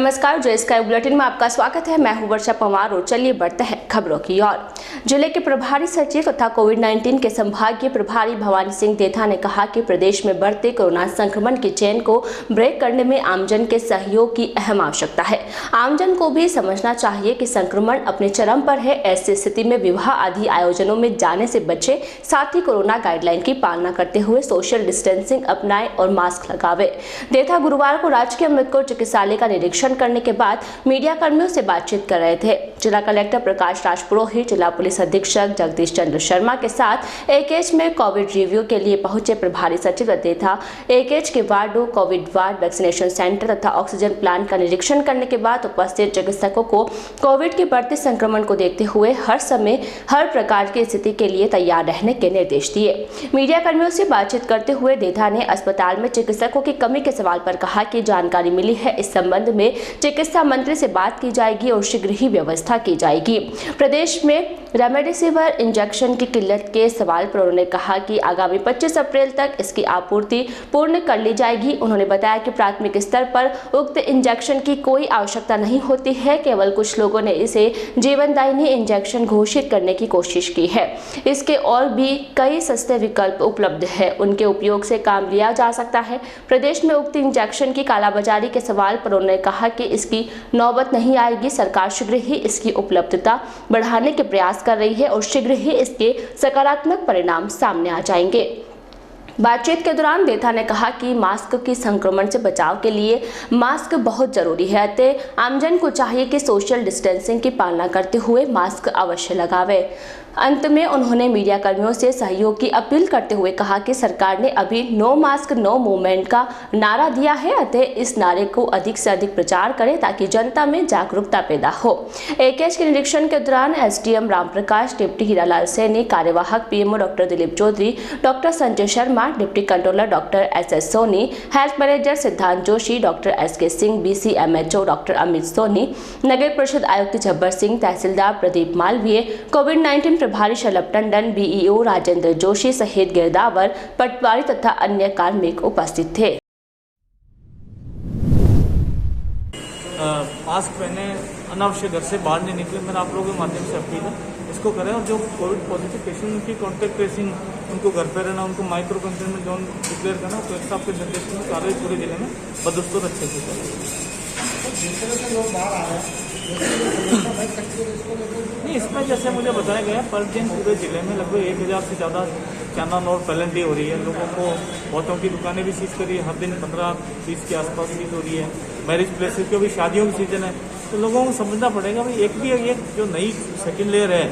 नमस्कार, जय sky bulletin में आपका स्वागत है। मैं हूं वर्षा पवार और चलिए बढ़ते हैं खबरों की ओर। जिले के प्रभारी सचिव तथा कोविड-19 के संभागीय प्रभारी भवानी सिंह देथा ने कहा कि प्रदेश में बढ़ते कोरोना संक्रमण की चेन को ब्रेक करने में आमजन के सहयोग की अहम आवश्यकता है। आमजन को भी समझना चाहिए कि संक्रमण अपने चरम पर है। ऐसी स्थिति में विवाह आदि आयोजनों में जाने से बचे, साथ ही कोरोना गाइडलाइन की पालना करते हुए सोशल डिस्टेंसिंग अपनाएं और मास्क लगावे। देथा गुरुवार को राजकीय अमृतकोट चिकित्सालय का निरीक्षण करने के बाद मीडिया कर्मियों से बातचीत कर रहे थे। जिला कलेक्टर प्रकाश राज पुरोहित, जिला पुलिस अधीक्षक जगदीश चंद्र शर्मा के साथ एकेएच में कोविड रिव्यू के लिए पहुंचे प्रभारी सचिव देथा एकेएच के वार्डों, कोविड वार्ड, वैक्सीनेशन सेंटर तथा ऑक्सीजन प्लांट का निरीक्षण करने के बाद उपस्थित चिकित्सकों को कोविड के बढ़ते संक्रमण को देखते हुए हर समय हर प्रकार की स्थिति के लिए तैयार रहने के निर्देश दिए। मीडिया कर्मियों से बातचीत करते हुए देथा ने अस्पताल में चिकित्सकों की कमी के सवाल पर कहा कि जानकारी मिली है, इस संबंध में चिकित्सा मंत्री से बात की जाएगी और शीघ्र ही व्यवस्था की जाएगी। प्रदेश में रेमडेसिविर इंजेक्शन की किल्लत के सवाल पर उन्होंने कहा कि आगामी 25 अप्रैल तक इसकी आपूर्ति पूर्ण कर ली जाएगी। उन्होंने बताया कि प्राथमिक स्तर पर उक्त इंजेक्शन की कोई आवश्यकता नहीं होती है, केवल कुछ लोगों ने इसे जीवनदायिनी इंजेक्शन घोषित करने की कोशिश की है। इसके और भी कई सस्ते विकल्प उपलब्ध है, उनके उपयोग से काम लिया जा सकता है। प्रदेश में उक्त इंजेक्शन की कालाबाजारी के सवाल पर उन्होंने कहा कि इसकी नौबत नहीं आएगी। सरकार शीघ्र ही इसकी उपलब्धता बढ़ाने के प्रयास कर रही है और शीघ्र ही इसके सकारात्मक परिणाम सामने आ जाएंगे। बातचीत के दौरान देथा ने कहा कि मास्क की संक्रमण से बचाव के लिए मास्क बहुत जरूरी है, अतः आमजन को चाहिए कि सोशल डिस्टेंसिंग की पालना करते हुए मास्क अवश्य लगावे। अंत में उन्होंने मीडिया कर्मियों से सहयोग की अपील करते हुए कहा कि सरकार ने अभी नो मास्क नो मूवमेंट का नारा दिया है, अतः इस नारे को अधिक से अधिक प्रचार करें ताकि जनता में जागरूकता पैदा हो। एकेएच के निरीक्षण के दौरान एसडीएम रामप्रकाश, डिप्टी हीरालाल सैनी, कार्यवाहक PMO doctor Dilip Chaudhary, doctor Sanjay Sharma, deputy controller doctor SS Soni, health manager Siddhant Joshi, doctor SK Singh, BCMHO doctor Amit Soni, नगर परिषद आयुक्त जब्बर सिंह, तहसीलदार प्रदीप मालवीय, कोविड-19 प्रभारी शलभ टंडन, बीईओ राजेंद्र जोशी सहित गिरदावर, पटवारी तथा अन्य कार्मिक उपस्थित थे। मास्क पहने, अनावश्यक घर से बाहर नहीं निकले। मेरा आप लोगों के माध्यम से अपील है, इसको करें। और जो कोविड पॉजिटिव पेशेंट उनकी कॉन्टैक्ट ट्रेसिंग, उनको घर पे रहना, उनको माइक्रो कंटेनमेंट जोन डिक्लेयर करना, तो इस आपके निर्देश में कार्य पूरे जिले में बदस्तूर अच्छे से करें। लोग बाहर आ रहे हैं नहीं, इसमें जैसे मुझे बताया गया पर दिन पूरे जिले में लगभग 1000 से ज़्यादा कैनन और पेनल्टी हो रही है। लोगों को बहुतों की दुकानें भी सीज करी है, हर दिन 15-20 के आसपास सीज हो रही है। मैरिज प्लेसेस की भी शादियों की सीजन है, तो लोगों को समझना पड़ेगा भाई एक जो नई सेकेंड लेयर है,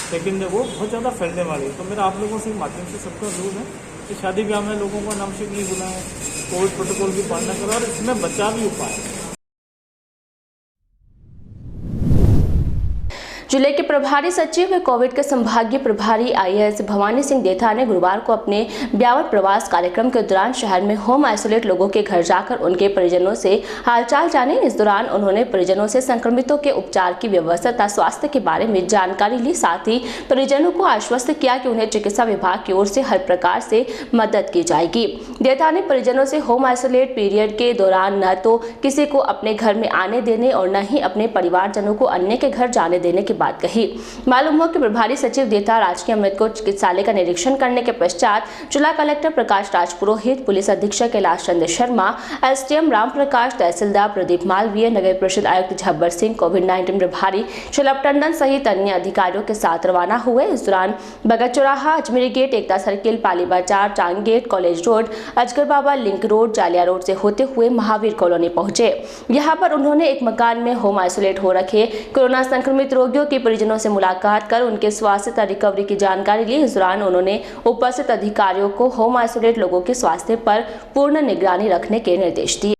सेकेंड वो बहुत ज़्यादा फैलने वाली है। तो मेरा आप लोगों से माध्यम से सबका अनुरोध है कि शादी ब्याह में लोगों को अनावश्यक नहीं बुलाएं, कोविड प्रोटोकॉल की पालना करें और इसमें बचाव भी उपाय है। जिले के प्रभारी सचिव कोविड के संभागीय प्रभारी आईएएस भवानी सिंह देथा ने गुरुवार को अपने ब्यावर प्रवास कार्यक्रम के दौरान शहर में होम आइसोलेट लोगों के घर जाकर उनके परिजनों से हालचाल जाने। इस दौरान उन्होंने परिजनों से संक्रमितों के उपचार की व्यवस्था तथा स्वास्थ्य के बारे में जानकारी ली। साथ ही परिजनों को आश्वस्त किया कि उन्हें चिकित्सा विभाग की ओर से हर प्रकार से मदद की जाएगी। देथा ने परिजनों से होम आइसोलेट पीरियड के दौरान न तो किसी को अपने घर में आने देने और न ही अपने परिवारजनों को अन्य के घर जाने देने की बात कही। मालूम हो कि प्रभारी सचिव देथा राजकीय अमृतकोट चिकित्सालय का निरीक्षण करने के पश्चात जिला कलेक्टर प्रकाश राज पुरोहित, पुलिस अधीक्षक कैलाश चंद्र शर्मा, एसडीएम रामप्रकाश, तहसीलदार प्रदीप मालवीय, नगर परिषद आयुक्त जब्बर सिंह, कोविड-19 प्रभारी शलभ टंडन सहित अन्य अधिकारियों के साथ रवाना हुए। इस दौरान भगत चौराहा, अजमेरी गेट, एकता सर्किल, पाली बाजार, चांग गेट, कॉलेज रोड, अजगर बाबा लिंक रोड, जालिया रोड से होते हुए महावीर कॉलोनी पहुंचे। यहाँ पर उन्होंने एक मकान में होम आइसोलेट हो रखे कोरोना संक्रमित रोगियों के परिजनों से मुलाकात कर उनके स्वास्थ्य तथा रिकवरी की जानकारी ली। इस दौरान उन्होंने उपस्थित अधिकारियों को होम आइसोलेट लोगों के स्वास्थ्य पर पूर्ण निगरानी रखने के निर्देश दिए।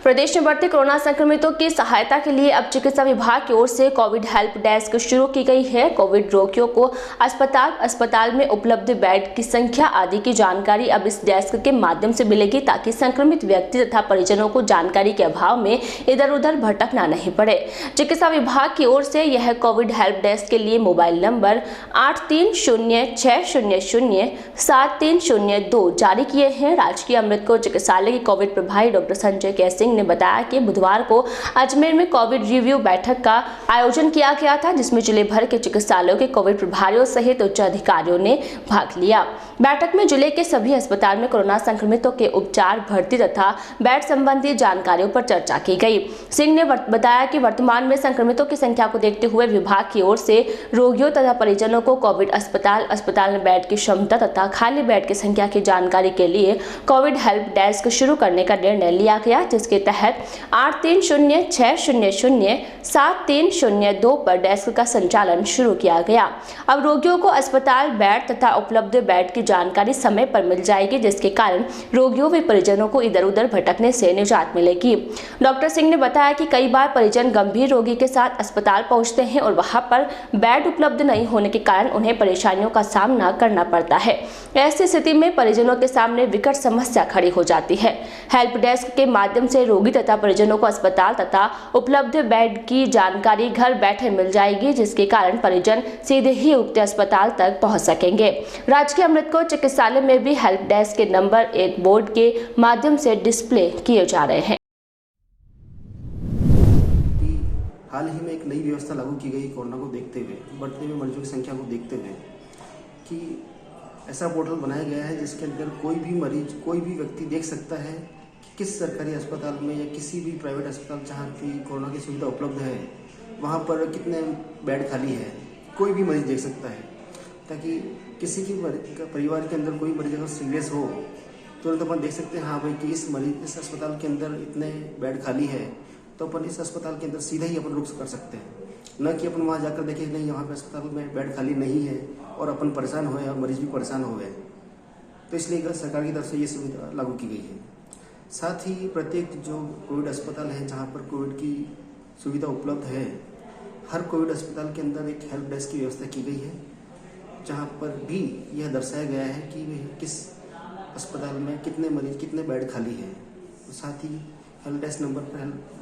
प्रदेश में बढ़ते कोरोना संक्रमितों की सहायता के लिए अब चिकित्सा विभाग की ओर से कोविड हेल्प डेस्क शुरू की गई है। कोविड रोगियों को अस्पताल में उपलब्ध बेड की संख्या आदि की जानकारी अब इस डेस्क के माध्यम से मिलेगी, ताकि संक्रमित व्यक्ति तथा परिजनों को जानकारी के अभाव में इधर उधर भटकना नहीं पड़े। चिकित्सा विभाग की ओर से यह कोविड हेल्प डेस्क के लिए मोबाइल नंबर 8306007302 जारी किए हैं। राजकीय अमृतकोट चिकित्सालय के कोविड प्रभारी डॉक्टर संजय के सिंह ने बताया कि बुधवार को अजमेर में कोविड रिव्यू बैठक का आयोजन किया गया था, जिसमें जिले भर के चिकित्सालयों के कोविड प्रभारियों सहित उच्च अधिकारियों ने भाग लिया। बैठक में जिले के सभी अस्पताल में कोरोना संक्रमितों के उपचार, भर्ती तथा बेड संबंधी जानकारियों पर चर्चा की गई। सिंह ने बताया कि वर्तमान में संक्रमितों की संख्या को देखते हुए विभाग की ओर से रोगियों तथा परिजनों को कोविड अस्पताल में बेड की क्षमता तथा खाली बेड की संख्या की जानकारी के लिए कोविड हेल्प डेस्क शुरू करने का निर्णय लिया गया, जिसके तहत 8306007302 पर डेस्क का संचालन शुरू किया गया। अब रोगियों को अस्पताल बेड तथा उपलब्ध बेड की जानकारी समय पर मिल जाएगी, जिसके कारण रोगियों व परिजनों को इधर उधर भटकने से निजात मिलेगी। डॉक्टर सिंह ने बताया कि कई बार परिजन गंभीर रोगी के साथ अस्पताल पहुंचते हैं और वहां पर बेड उपलब्ध नहीं होने के कारण उन्हें परेशानियों का सामना करना पड़ता है। ऐसी स्थिति में परिजनों के सामने विकट समस्या खड़ी हो जाती है। हेल्प डेस्क के माध्यम से रोगी तथा परिजनों को अस्पताल तथा उपलब्ध बेड की जानकारी घर बैठे मिल जाएगी, जिसके कारण परिजन सीधे ही उक्त अस्पताल तक पहुंच सकेंगे। राजकीय अमृतसर चिकित्सालय में भी हेल्प डेस्क के नंबर एक बोर्ड के माध्यम से डिस्प्ले किए जा रहे हैं। हाल ही में एक नई व्यवस्था लागू की गई कोरोना को देखते हुए, बढ़ते हुए मरीजों की संख्या को देखते हुए, कि ऐसा पोर्टल बनाया गया है जिसके अंदर कोई भी मरीज, कोई भी व्यक्ति देख सकता है कि किस सरकारी अस्पताल में या किसी भी प्राइवेट अस्पताल जहाँ की कोरोना की सुविधा उपलब्ध है वहाँ पर कितने बेड खाली है, कोई भी मरीज देख सकता है, ताकि किसी की परिवार के अंदर कोई मरीज अगर सीरियस हो तुरंत अपन देख सकते हैं हाँ भाई कि इस अस्पताल के अंदर इतने बेड खाली है, तो अपन इस अस्पताल के अंदर सीधा ही अपन रुक कर सकते हैं, न कि अपन वहाँ जाकर देखें नहीं यहाँ पे अस्पताल में बेड खाली नहीं है और अपन परेशान हुए और मरीज भी परेशान हो गए। तो इसलिए सरकार की तरफ से ये सुविधा लागू की गई है। साथ ही प्रत्येक जो कोविड अस्पताल है जहाँ पर कोविड की सुविधा उपलब्ध है, हर कोविड अस्पताल के अंदर एक हेल्प डेस्क की व्यवस्था की गई है, जहाँ पर भी यह दर्शाया गया है कि किस अस्पताल में कितने मरीज, कितने बेड खाली है। साथ ही हेल्प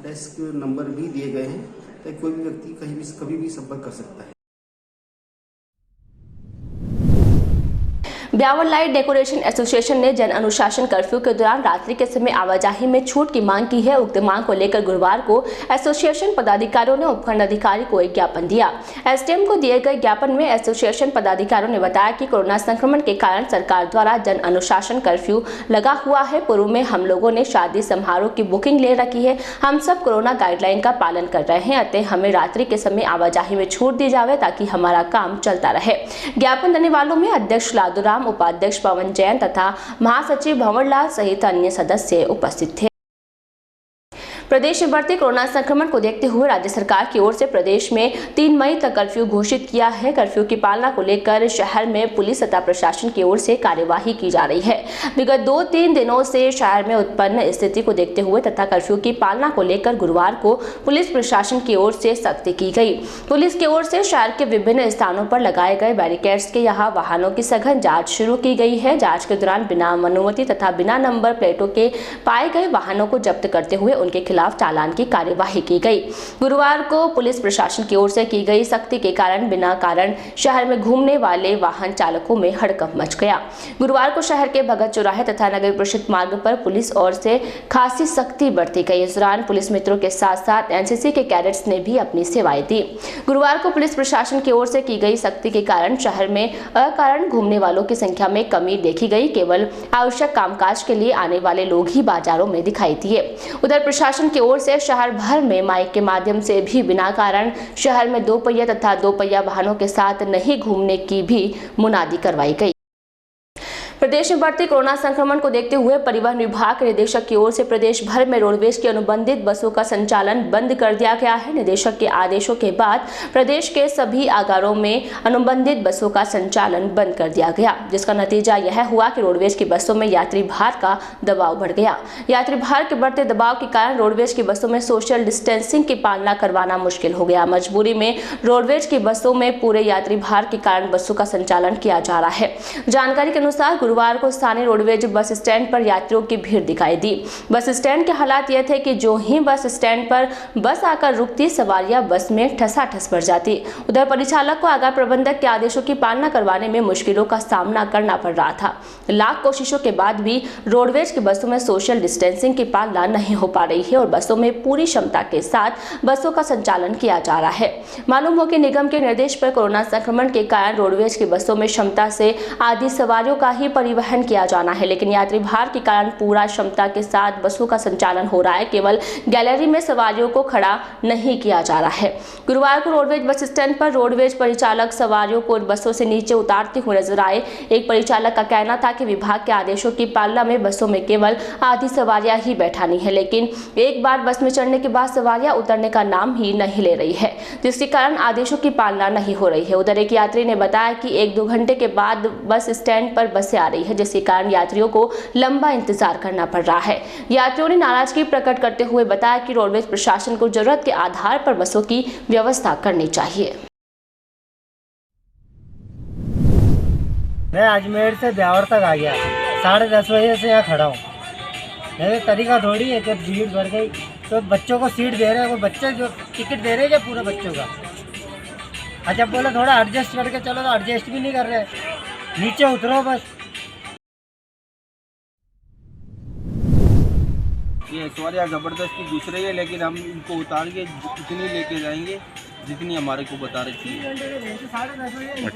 डेस्क नंबर भी दिए गए हैं ताकि कोई भी व्यक्ति कभी भी संपर्क कर सकता है। ब्यावर लाइट डेकोरेशन एसोसिएशन ने जन अनुशासन कर्फ्यू के दौरान रात्रि के समय आवाजाही में छूट की मांग की है। उक्त मांग को लेकर गुरुवार को एसोसिएशन पदाधिकारियों ने उपखंड अधिकारी को एक ज्ञापन दिया। एसडीएम को दिए गए ज्ञापन में एसोसिएशन पदाधिकारियों ने बताया कि कोरोना संक्रमण के कारण सरकार द्वारा जन अनुशासन कर्फ्यू लगा हुआ है। पूर्व में हम लोगों ने शादी समारोह की बुकिंग ले रखी है। हम सब कोरोना गाइडलाइन का पालन कर रहे हैं, अतः हमें रात्रि के समय आवाजाही में छूट दी जाए ताकि हमारा काम चलता रहे। ज्ञापन देने वालों में अध्यक्ष लादूराम, उपाध्यक्ष पवन जैन तथा महासचिव भंवरलाल सहित अन्य सदस्य उपस्थित थे। प्रदेश में बढ़ते कोरोना संक्रमण को देखते हुए राज्य सरकार की ओर से प्रदेश में 3 मई तक कर्फ्यू घोषित किया है। कर्फ्यू की पालना को लेकर शहर में पुलिस तथा प्रशासन की ओर से कार्यवाही की जा रही है। विगत 2-3 दिनों से शहर में उत्पन्न स्थिति को देखते हुए तथा कर्फ्यू की पालना को लेकर गुरुवार को पुलिस प्रशासन की ओर से सख्ती की गई। पुलिस की ओर से शहर के विभिन्न स्थानों पर लगाए गए बैरिकेड्स के यहाँ वाहनों की सघन जाँच शुरू की गई है। जाँच के दौरान बिना अनुमति तथा बिना नंबर प्लेटों के पाए गए वाहनों को जब्त करते हुए उनके खिलाफ चालान की कार्यवाही की गई। गुरुवार को पुलिस प्रशासन की ओर से की गई सख्ती के कारण बिना कारण शहर में घूमने वाले वाहन चालकों में हड़कंप मच गया। गुरुवार को शहर के भगत चौराहे तथा नगर परिषद मार्ग पर पुलिस ओर से खासी सख्ती बरती गई। इस दौरान पुलिस मित्रों के साथ साथ एनसीसी के कैडेट्स ने भी अपनी सेवाएं दी। गुरुवार को पुलिस प्रशासन की ओर से की गई सख्ती के कारण शहर में अकारण घूमने वालों की संख्या में कमी देखी गई। केवल आवश्यक कामकाज के लिए आने वाले लोग ही बाजारों में दिखाई दिए। उधर प्रशासन की ओर से शहर भर में माइक के माध्यम से भी बिना कारण शहर में 2 पहिया तथा 2 पहिया वाहनों के साथ नहीं घूमने की भी मुनादी करवाई गई। प्रदेश में बढ़ते कोरोना संक्रमण को देखते हुए परिवहन विभाग के निदेशक की ओर से प्रदेश भर में रोडवेज की अनुबंधित बसों का संचालन बंद कर दिया गया है। निदेशक के आदेशों के बाद प्रदेश के सभी आगारों में अनुबंधित बसों का संचालन बंद कर दिया गया, जिसका नतीजा यह हुआ कि रोडवेज की बसों में यात्री भार का दबाव बढ़ गया। यात्री भार के बढ़ते दबाव के कारण रोडवेज की बसों में सोशल डिस्टेंसिंग की पालना करवाना मुश्किल हो गया। मजबूरी में रोडवेज की बसों में पूरे यात्री भार के कारण बसों का संचालन किया जा रहा है। जानकारी के अनुसार गुरुवार को स्थानीय रोडवेज बस स्टैंड पर यात्रियों की भीड़ दिखाई दी। बस स्टैंड के हालात ये थे कि जो ही बस स्टैंड पर बस आकर रुकती, सवारियां बस में ठसाठस भर जाती। उधर परिचालक को आगार प्रबंधक के आदेशों की पालना करवाने में मुश्किलों का सामना करना पड़ रहा था। लाख कोशिशों के बाद भी रोडवेज की बसों में सोशल डिस्टेंसिंग की पालना नहीं हो पा रही है और बसों में पूरी क्षमता के साथ बसों का संचालन किया जा रहा है। मालूम हो कि निगम के निर्देश पर कोरोना संक्रमण के कारण रोडवेज की बसों में क्षमता से आधी सवारियों का ही परिवहन किया जाना है, लेकिन यात्री भार के कारण पूरा क्षमता के साथ बसों का संचालन हो रहा है। केवल गैलरी में सवारियों को खड़ा नहीं किया जा रहा है। गुरुवार को रोडवेज बस स्टैंड पर रोडवेज परिचालक सवारियों को बसों से नीचे उतारते हुए नजर आए। एक परिचालक का कहना था कि विभाग के आदेशों की पालना में बसों में केवल आधी सवारियां ही बैठानी है, लेकिन एक बार बस में चढ़ने के बाद सवारियां उतरने का नाम ही नहीं ले रही है, जिसके कारण आदेशों की पालना नहीं हो रही है। उधर एक यात्री ने बताया कि 1-2 घंटे के बाद बस स्टैंड पर बसें आ रही है, जिसके कारण यात्रियों को लंबा इंतजार करना पड़ रहा है। यात्रियों ने नाराजगी प्रकट करते हुए बताया कि रोडवेज प्रशासन को जरूरत के आधार पर बसों की व्यवस्था करनी चाहिए। मैं अजमेर से ब्यावर तक आ गया, 10:30 बजे से यहाँ खड़ा हूँ। मेरे तरीका थोड़ी है कि भीड़ भर गई तो बच्चों को सीट दे रहे हैं, वो बच्चे जो टिकट दे रहे हैं क्या पूरे बच्चों का? अच्छा बोले थोड़ा एडजस्ट करके चलो, तो एडजस्ट भी नहीं कर रहे, नीचे उतरो बस। ये सवारियाँ ज़बरदस्ती घुस रही है, लेकिन हम इनको उतार के इतनी लेके जाएंगे जितनी हमारे को बता रखी है।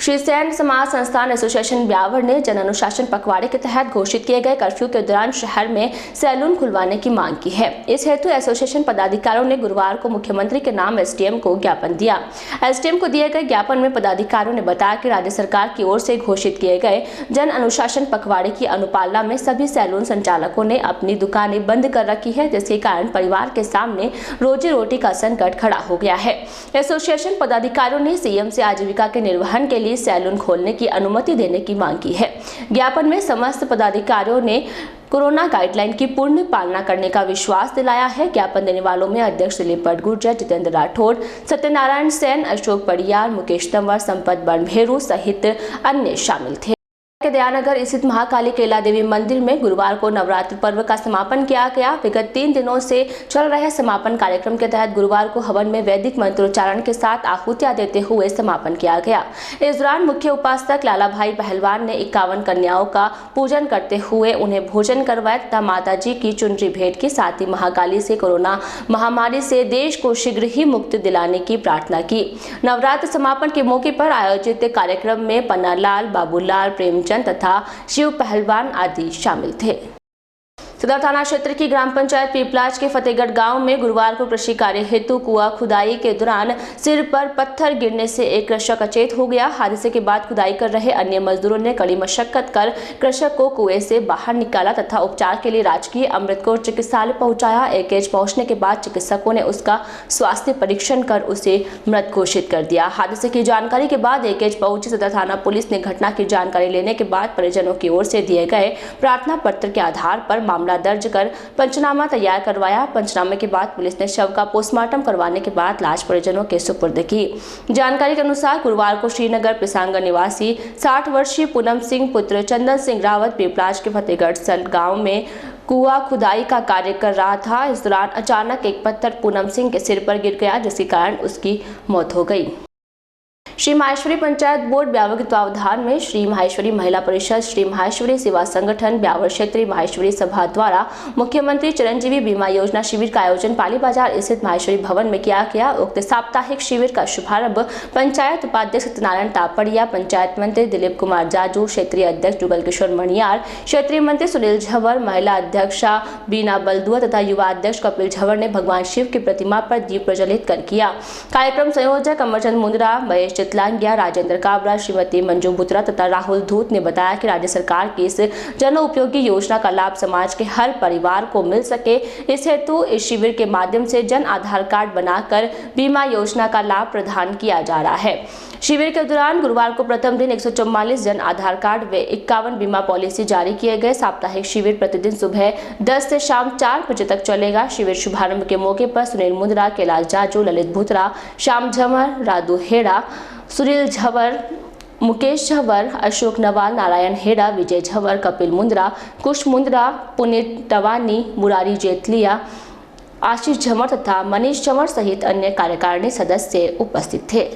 श्री सैन समाज संस्थान एसोसिएशन ब्यावर ने जन अनुशासन पखवाड़े के तहत घोषित किए गए कर्फ्यू के दौरान शहर में सैलून खुलवाने की मांग की है। इस हेतु एसोसिएशन पदाधिकारियों ने गुरुवार को मुख्यमंत्री के नाम एसडीएम को ज्ञापन दिया। एसडीएम को दिए गए ज्ञापन में पदाधिकारियों ने बताया कि राज्य सरकार की ओर से घोषित किए गए जन अनुशासन पखवाड़े की अनुपालना में सभी सैलून संचालकों ने अपनी दुकानें बंद कर रखी है, जिसके कारण परिवार के सामने रोजी रोटी का संकट खड़ा हो गया है। एसोसिएशन पदाधिकारियों ने सीएम से आजीविका के निर्वहन के लिए सैलून खोलने की अनुमति देने की मांग की है। ज्ञापन में समस्त पदाधिकारियों ने कोरोना गाइडलाइन की पूर्ण पालना करने का विश्वास दिलाया है। ज्ञापन देने वालों में अध्यक्ष दिलीप भटगुर्जर, जितेंद्र राठौड़, सत्यनारायण सेन, अशोक पड़ियार, मुकेश तंवर, संपत बनभेरू सहित अन्य शामिल थे। के दयानगर स्थित महाकाली केला देवी मंदिर में गुरुवार को नवरात्र पर्व का समापन किया गया। विगत 3 दिनों से चल रहे समापन कार्यक्रम के तहत गुरुवार को हवन में वैदिक मंत्रोच्चारण के साथ आहुतियां देते हुए समापन किया गया। इस दौरान मुख्य उपासक लाला भाई पहलवान ने 51 कन्याओं का पूजन करते हुए उन्हें भोजन करवाया तथा माता जी की चुनरी भेंट की। साथ ही महाकाली से कोरोना महामारी से देश को शीघ्र ही मुक्ति दिलाने की प्रार्थना की। नवरात्र समापन के मौके पर आयोजित कार्यक्रम में पन्नालाल, बाबूलाल, प्रेमचंद तथा शिव पहलवान आदि शामिल थे। सदर थाना क्षेत्र की ग्राम पंचायत पीपलाज के फतेहगढ़ गांव में गुरुवार को कृषि कार्य हेतु कुआं खुदाई के दौरान सिर पर पत्थर गिरने से एक कृषक अचेत हो गया। हादसे के बाद खुदाई कर रहे अन्य मजदूरों ने कड़ी मशक्कत कर कृषक को कुएं से बाहर निकाला तथा उपचार के लिए राजकीय अमृतकोर चिकित्सालय पहुंचाया। एकेज पहुंचने के बाद चिकित्सकों ने उसका स्वास्थ्य परीक्षण कर उसे मृत घोषित कर दिया। हादसे की जानकारी के बाद एकेज पहुंची सदर थाना पुलिस ने घटना की जानकारी लेने के बाद परिजनों की ओर से दिए गए प्रार्थना पत्र के आधार पर मामला दर्ज कर पंचनामा तैयार करवाया। पंचनामे के बाद पुलिस ने शव का पोस्टमार्टम करवाने के बाद लाश परिजनों के सुपुर्द की। जानकारी के अनुसार गुरुवार को श्रीनगर पिसांगर निवासी 60 वर्षीय पूनम सिंह पुत्र चंदन सिंह रावत पीपलाज के फतेहगढ़ सल गांव में कुआं खुदाई का कार्य कर रहा था। इस दौरान अचानक एक पत्थर पूनम सिंह के सिर पर गिर गया, जिसके कारण उसकी मौत हो गई। श्री माहेश्वरी पंचायत बोर्ड ब्यावर के तत्वावधान में श्री माहेश्वरी महिला परिषद, श्री माहेश्वरी सेवा संगठन, ब्यावर क्षेत्रीय माहेश्वरी सभा द्वारा मुख्यमंत्री चिरंजीवी बीमा योजना शिविर का आयोजन पाली बाजार स्थित माहेश्वरी भवन में किया गया। उक्त साप्ताहिक शिविर का शुभारंभ पंचायत उपाध्यक्ष सत्यनारायण तापड़िया, पंचायत मंत्री दिलीप कुमार जाजू, क्षेत्रीय अध्यक्ष जुगल किशोर मणियार, क्षेत्रीय मंत्री सुनील झंवर, महिला अध्यक्षा बीना बलदुआ तथा युवा अध्यक्ष कपिल झंवर ने भगवान शिव की प्रतिमा पर दीप प्रज्वलित कर किया। कार्यक्रम संयोजक अमरचंद मुंद्रा, महेश चितलांगिया, राजेंद्र काबरा, श्रीमती मंजू बुत्रा तथा राहुल धूत ने बताया कि राज्य सरकार की इस जन उपयोगी योजना का लाभ समाज के हर परिवार को मिल सके, इस हेतु इस शिविर के माध्यम से जन आधार कार्ड बनाकर बीमा योजना का लाभ प्रदान किया जा रहा है। शिविर के दौरान गुरुवार को प्रथम दिन 144 जन आधार कार्ड व 51 बीमा पॉलिसी जारी किए गए। साप्ताहिक शिविर प्रतिदिन सुबह 10 से शाम 4 बजे तक चलेगा। शिविर शुभारंभ के मौके पर सुनील मुंद्रा, कैलाश जाजू, ललित भूतरा, श्याम झमर, राधु हेड़ा, सुनील झवर, मुकेश झवर, अशोक नवाल, नारायण हेड़ा, विजय झवर, कपिल मुंद्रा, कुश मुंद्रा, पुनीत टवानी, मुरारी जेतलिया, आशीष झमर तथा मनीष झमर सहित अन्य कार्यकारिणी सदस्य उपस्थित थे।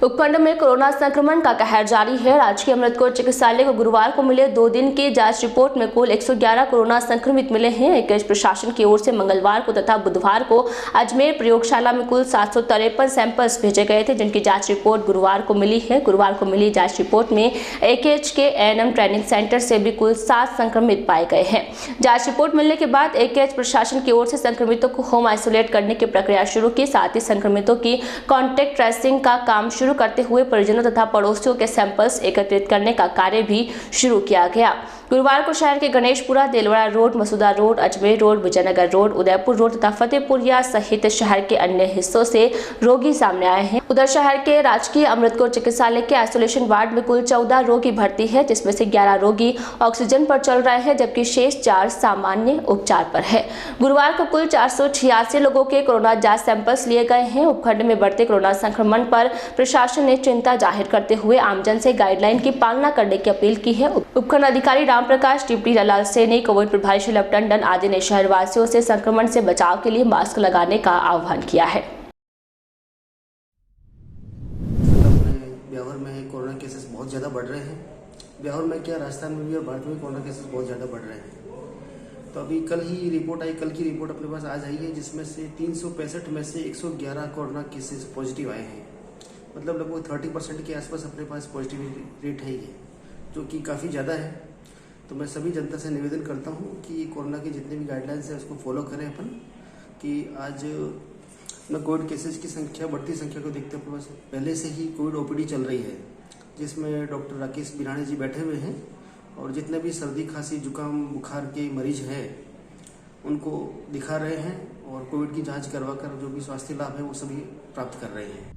उपखंड में कोरोना संक्रमण का कहर जारी है। राजकीय अमृतकोट चिकित्सालय को गुरुवार को मिले 2 दिन की जांच रिपोर्ट में कुल 111 कोरोना संक्रमित मिले हैं। एकेज प्रशासन की ओर से मंगलवार को तथा बुधवार को अजमेर प्रयोगशाला में कुल 753 सैंपल्स भेजे गए थे, जिनकी जांच रिपोर्ट गुरुवार को मिली है। गुरुवार को मिली जांच रिपोर्ट में एकेज के एएनएम ट्रेनिंग सेंटर से भी कुल 7 संक्रमित पाए गए हैं। जाँच रिपोर्ट मिलने के बाद एकेज प्रशासन की ओर से संक्रमितों को होम आइसोलेट करने की प्रक्रिया शुरू की। साथ ही संक्रमितों की कॉन्टेक्ट ट्रेसिंग का काम शुरू करते हुए परिजनों तथा पड़ोसियों के सैंपल्स एकत्रित करने का कार्य भी शुरू किया गया। गुरुवार को शहर के Ganeshpura, Delwara road, Masuda road, Ajmer road, Vijaynagar road, Udaipur road तथा फतेहपुरिया सहित शहर के अन्य हिस्सों से रोगी सामने आए हैं। उधर शहर के राजकीय अमृतकोट चिकित्सालय के आइसोलेशन वार्ड में कुल 14 रोगी भर्ती है, जिसमें से 11 रोगी ऑक्सीजन पर चल रहे हैं, जबकि शेष 4 सामान्य उपचार पर है। गुरुवार को कुल 486 लोगों के कोरोना जांच सैंपल्स लिए गए हैं। उपखंड में बढ़ते कोरोना संक्रमण पर प्रशासन ने चिंता जाहिर करते हुए आमजन से गाइडलाइन की पालना करने की अपील की है। उपखंड अधिकारी राम प्रकाश, डिप्टी लाल सैनी, कोविड प्रभारी शलभ टंडन आदि ने शहरवासियों से संक्रमण से बचाव के लिए मास्क लगाने का आह्वान किया है। ब्यावर में कोरोना केसेस बहुत ज़्यादा बढ़ रहे हैं। ब्यावर में क्या, राजस्थान में भी और भारत में कोरोना केसेस बहुत ज़्यादा बढ़ रहे हैं। तो अभी कल ही रिपोर्ट आई, कल की रिपोर्ट अपने पास आज आई है, जिसमें से 365 में से 111 कोरोना केसेस पॉजिटिव आए हैं। मतलब लगभग 30% के आसपास अपने पास पॉजिटिविटी रेट है ये, जो कि काफ़ी ज़्यादा है। तो मैं सभी जनता से निवेदन करता हूँ कि कोरोना की जितने भी गाइडलाइंस है उसको फॉलो करें अपन, कि आज न कोविड केसेस की संख्या, बढ़ती संख्या को देखते अपने पास पहले से ही कोविड ओपीडी चल रही है, जिसमें डॉक्टर राकेश बिराणी जी बैठे हुए हैं और जितने भी सर्दी, खांसी, जुकाम, बुखार के मरीज हैं उनको दिखा रहे हैं और कोविड की जांच करवा कर जो भी स्वास्थ्य लाभ है वो सभी प्राप्त कर रहे हैं।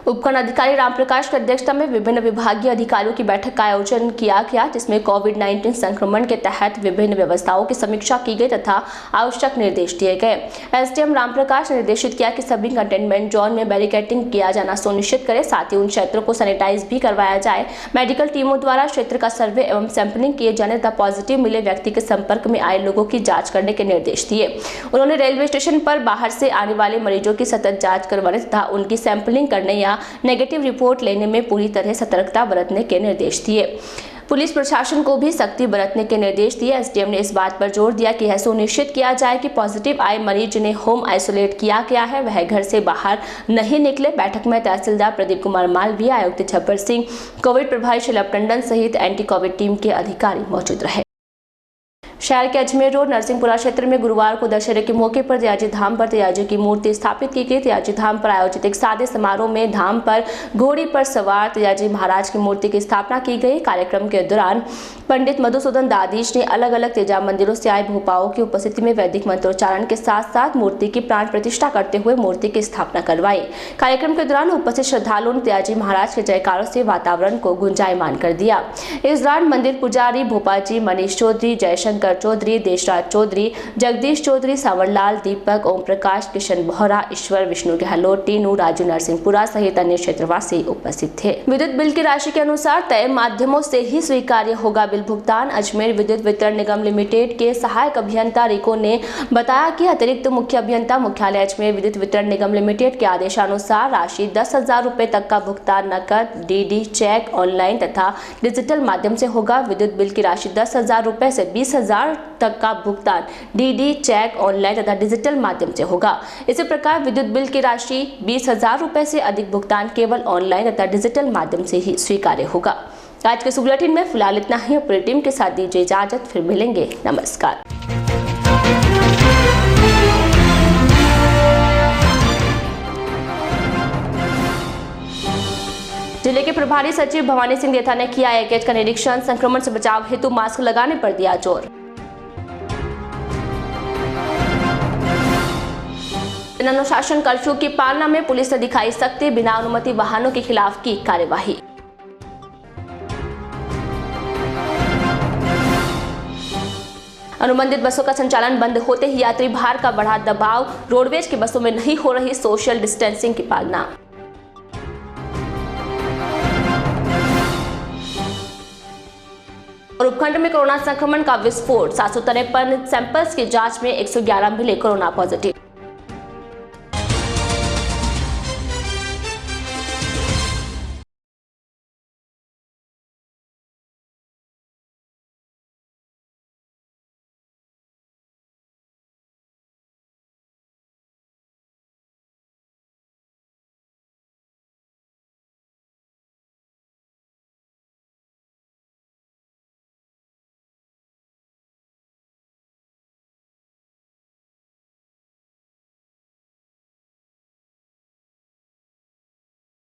उपखंड अधिकारी रामप्रकाश की अध्यक्षता में विभिन्न विभागीय अधिकारियों की बैठक का आयोजन किया गया, जिसमें कोविड-19 संक्रमण के तहत विभिन्न व्यवस्थाओं की समीक्षा की गई तथा आवश्यक निर्देश दिए गए। एसडीएम रामप्रकाश ने निर्देशित किया कि सभी कंटेनमेंट जोन में बैरिकेडिंग किया जाना सुनिश्चित करें, साथ ही उन क्षेत्रों को सैनिटाइज भी करवाया जाए। मेडिकल टीमों द्वारा क्षेत्र का सर्वे एवं सैंपलिंग किए जाने तथा पॉजिटिव मिले व्यक्ति के संपर्क में आए लोगों की जाँच करने के निर्देश दिए। उन्होंने रेलवे स्टेशन पर बाहर से आने वाले मरीजों की सतत जाँच करवाने तथा उनकी सैंपलिंग करने या नेगेटिव रिपोर्ट लेने में पूरी तरह सतर्कता बरतने के निर्देश दिए। पुलिस प्रशासन को भी सख्ती बरतने के निर्देश दिए। एसडीएम ने इस बात पर जोर दिया कि यह सुनिश्चित किया जाए कि पॉजिटिव आए मरीज जिन्हें होम आइसोलेट किया गया है वह घर से बाहर नहीं निकले। बैठक में तहसीलदार प्रदीप कुमार मालवीय, आयुक्त छब्बर सिंह, कोविड प्रभारी शलभ टंडन सहित एंटी कोविड टीम के अधिकारी मौजूद रहे। शहर के अजमेर रोड, नरसिंहपुरा क्षेत्र में गुरुवार को दशहरे के मौके पर दयाजी धाम पर दयाजी की मूर्ति स्थापित की गई। दयाजी धाम पर आयोजित एक सादे समारोह में धाम पर घोड़ी पर सवार दयाजी महाराज की मूर्ति की स्थापना की गई। कार्यक्रम के दौरान पंडित मधुसूदन दादीश ने अलग अलग तेजा मंदिरों से आए भूपाओं की उपस्थिति में वैदिक मंत्रोच्चारण के साथ साथ मूर्ति की प्राण प्रतिष्ठा करते हुए मूर्ति की स्थापना करवाई। कार्यक्रम के दौरान उपस्थित श्रद्धालुओं ने दयाजी महाराज के जयकारों से वातावरण को गुंजायमान कर दिया। इस दौरान मंदिर पुजारी भोपाल जी, मनीष चौधरी, जयशंकर चौधरी, देशराज चौधरी, जगदीश चौधरी, सावरलाल, दीपक, ओम प्रकाश, किशन बोहरा, ईश्वर, विष्णु गहलोत, टीनू, राजू नरसिंहपुरा सहित अन्य क्षेत्रवासी उपस्थित थे। विद्युत बिल की राशि के अनुसार तय माध्यमों से ही स्वीकार्य होगा बिल भुगतान। अजमेर विद्युत वितरण निगम लिमिटेड के सहायक अभियंता रिको ने बताया कि अतिरिक्त मुख्य अभियंता मुख्यालय अजमेर विद्युत वितरण निगम लिमिटेड के आदेशानुसार राशि 10,000 रुपए तक का भुगतान नकद, डीडी, चेक, ऑनलाइन तथा डिजिटल माध्यम से होगा। विद्युत बिल की राशि 10,000 रुपए से 20,000 तक का भुगतान डीडी, चेक, ऑनलाइन तथा डिजिटल माध्यम से होगा। इसी प्रकार विद्युत बिल की राशि 20,000 रुपए से अधिक भुगतान केवल ऑनलाइन तथा डिजिटल माध्यम से ही स्वीकार्य होगा। आज के बुलेटिन में फिलहाल इतना ही। पूरी टीम के साथ दीजिए इजाजत, फिर मिलेंगे। नमस्कार। जिले के प्रभारी सचिव भवानी सिंह देथा ने किया एकेज का निरीक्षण। संक्रमण से बचाव हेतु मास्क लगाने पर दिया जोर। दिन अनुशासन कर्फ्यू की पालना में पुलिस ने दिखाई सख्ती, बिना अनुमति वाहनों के खिलाफ की कार्यवाही। अनुबंधित बसों का संचालन बंद होते ही यात्री भार का बढ़ा दबाव, रोडवेज की बसों में नहीं हो रही सोशल डिस्टेंसिंग की पालना। और उपखंड में कोरोना संक्रमण का विस्फोट, 753 सैंपल्स की जांच में 111 मिले कोरोना पॉजिटिव।